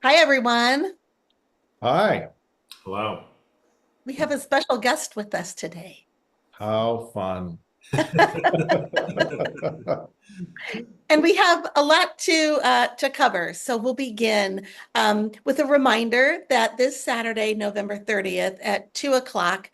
Hi, everyone. Hi, Hello. We have a special guest with us today. how fun. And we have a lot to cover. So we'll begin with a reminder that this Saturday, November 30th at 2 o'clock,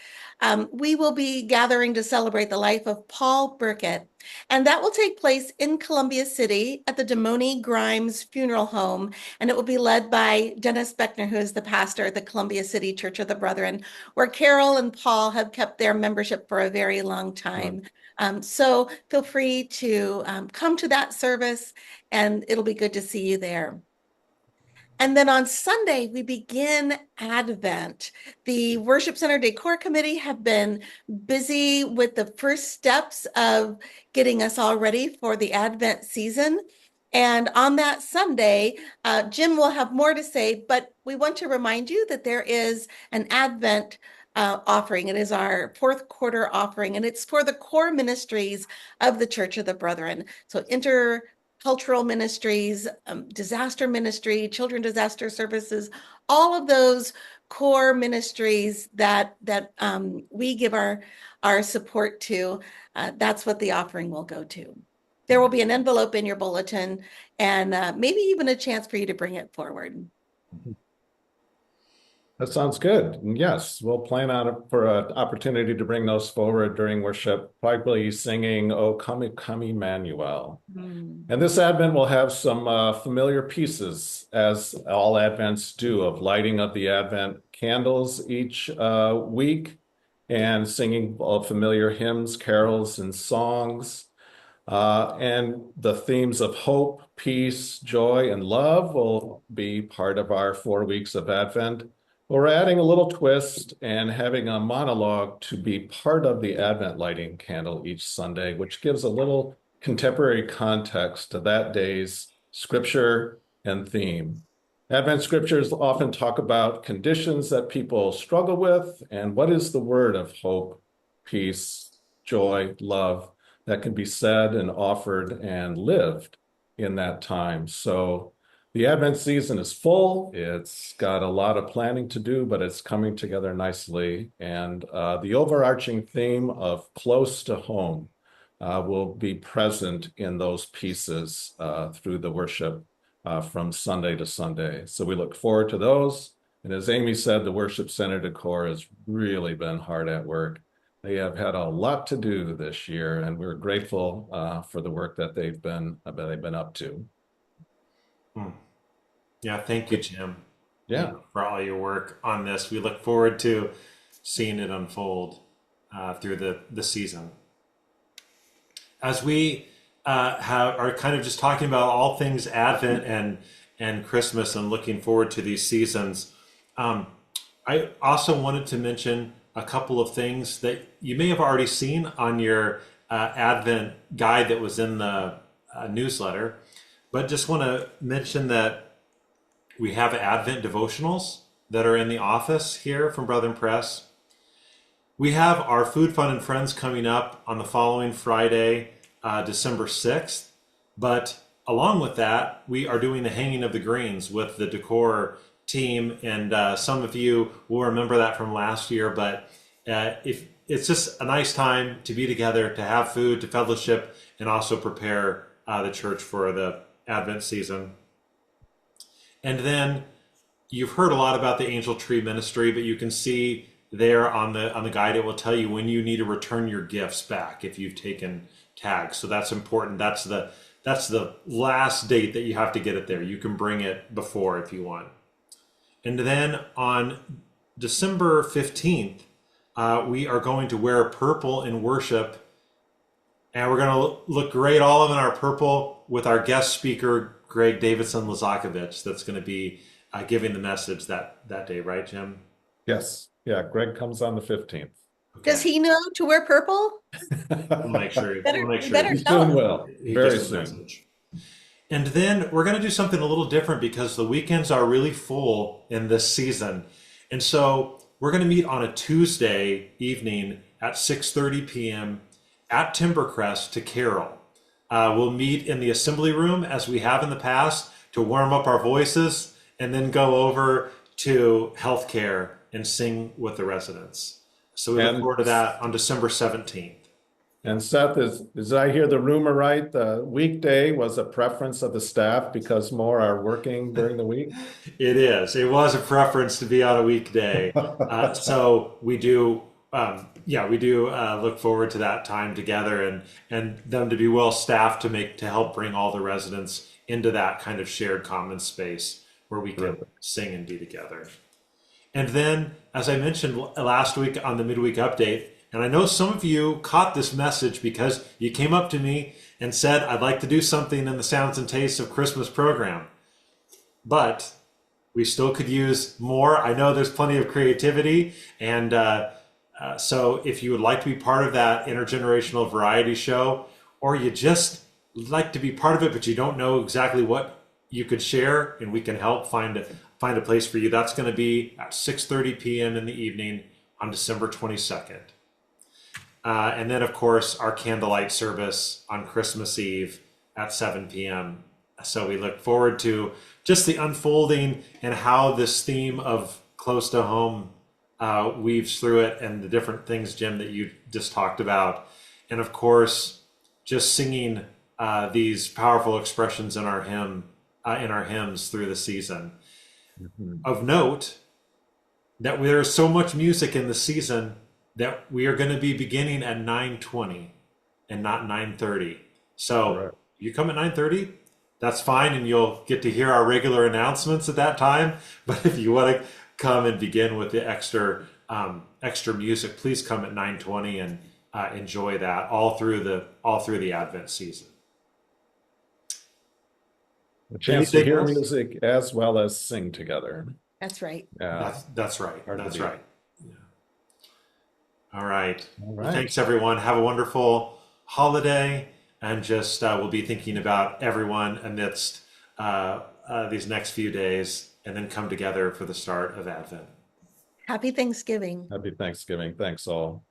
we will be gathering to celebrate the life of Paul Burkett. And that will take place in Columbia City at the Damoni Grimes Funeral Home. And it will be led by Dennis Beckner, who is the pastor at the Columbia City Church of the Brethren, where Carol and Paul have kept their membership for a very long time. So feel free to come to that service, and it'll be good to see you there. And then on Sunday, we begin Advent. The Worship Center Decor Committee have been busy with the first steps of getting us all ready for the Advent season. And on that Sunday, Jim will have more to say, but we want to remind you that there is an Advent offering. It is our fourth quarter offering, and it's for the core ministries of the Church of the Brethren. So cultural ministries, disaster ministry, children disaster services, all of those core ministries that we give our support to. That's what the offering will go to. There will be an envelope in your bulletin, and maybe even a chance for you to bring it forward. That sounds good. And yes, we'll plan on it for an opportunity to bring those forward during worship, probably singing, "O come, come, Emmanuel." Mm. And this Advent will have some familiar pieces, as all Advents do, of lighting of the Advent candles each week and singing familiar hymns, carols, and songs. And the themes of hope, peace, joy, and love will be part of our 4 weeks of Advent. We're adding a little twist and having a monologue to be part of the Advent lighting candle each Sunday, which gives a little contemporary context to that day's scripture and theme. Advent scriptures often talk about conditions that people struggle with and what is the word of hope, peace, joy, love that can be said and offered and lived in that time. So the Advent season is full. It's got a lot of planning to do, but it's coming together nicely. And the overarching theme of close to home will be present in those pieces through the worship from Sunday to Sunday. So we look forward to those. And as Amy said, the Worship Center decor has really been hard at work. They have had a lot to do this year, and we're grateful for the work that they've been up to. Hmm. Yeah, thank you, Jim, Yeah. for all your work on this. We look forward to seeing it unfold through the season. As we are kind of just talking about all things Advent and Christmas and looking forward to these seasons, I also wanted to mention a couple of things that you may have already seen on your Advent guide that was in the newsletter, but just want to mention that we have Advent devotionals that are in the office here from Brethren Press. We have our Food, Fun, and Friends coming up on the following Friday, December 6th. But along with that, we are doing the Hanging of the Greens with the decor team. And some of you will remember that from last year. But if it's just a nice time to be together, to have food, to fellowship, and also prepare the church for the Advent season. And then you've heard a lot about the Angel Tree Ministry, but you can see there on the guide, it will tell you when you need to return your gifts back if you've taken tags. So that's important. That's the last date that you have to get it there. You can bring it before if you want. And then on December 15th, we are going to wear purple in worship, and we're going to look great, all of in our purple, with our guest speaker, Greg Davidson Lazakovich, that's going to be giving the message that day, right, Jim? Yes. Yeah. Greg comes on the 15th. Does Okay. he know to wear purple? We'll make sure. Better, We'll make you sure better He tell soon him. will. he Very gets the soon. message. And then we're going to do something a little different because the weekends are really full in this season. And so we're going to meet on a Tuesday evening at 6:30 p.m. at Timbercrest to carol. We'll meet in the assembly room as we have in the past to warm up our voices and then go over to healthcare and sing with the residents. So we look And forward to that on December 17th. And Seth, did I hear the rumor right? The weekday was a preference of the staff because more are working during the week? It is. It was a preference to be on a weekday. So we do, yeah, we do look forward to that time together and them to be well staffed to help bring all the residents into that kind of shared common space where we can sing and be together. And then, as I mentioned last week on the midweek update, and I know some of you caught this message because you came up to me and said, I'd like to do something in the Sounds and Tastes of Christmas program. But we still could use more. I know there's plenty of creativity. And so if you would like to be part of that intergenerational variety show, or you just like to be part of it, but you don't know exactly what you could share, and we can help find a place for you, that's going to be at 6:30 p.m. in the evening on December 22nd. And then, of course, our candlelight service on Christmas Eve at 7 p.m. So we look forward to just the unfolding and how this theme of close to home weaves through it, and the different things, Jim, that you just talked about. And of course, just singing these powerful expressions in our hymns through the season. Mhm. Of note that there is so much music in the season that we are going to be beginning at 9:20 and not 9:30. So Correct. you come at 9:30, that's fine, and you'll get to hear our regular announcements at that time. But if you want to come and begin with the extra music, please come at 9:20 and enjoy that all through the Advent season. A chance to Anything hear else? music as well as sing together. That's right. Yeah. That's right. Hard to That's beat. right. Yeah. All right. All Well, right. thanks, everyone. Have a wonderful holiday. And just we'll be thinking about everyone amidst these next few days, and then come together for the start of Advent. Happy Thanksgiving. Happy Thanksgiving. Thanks all.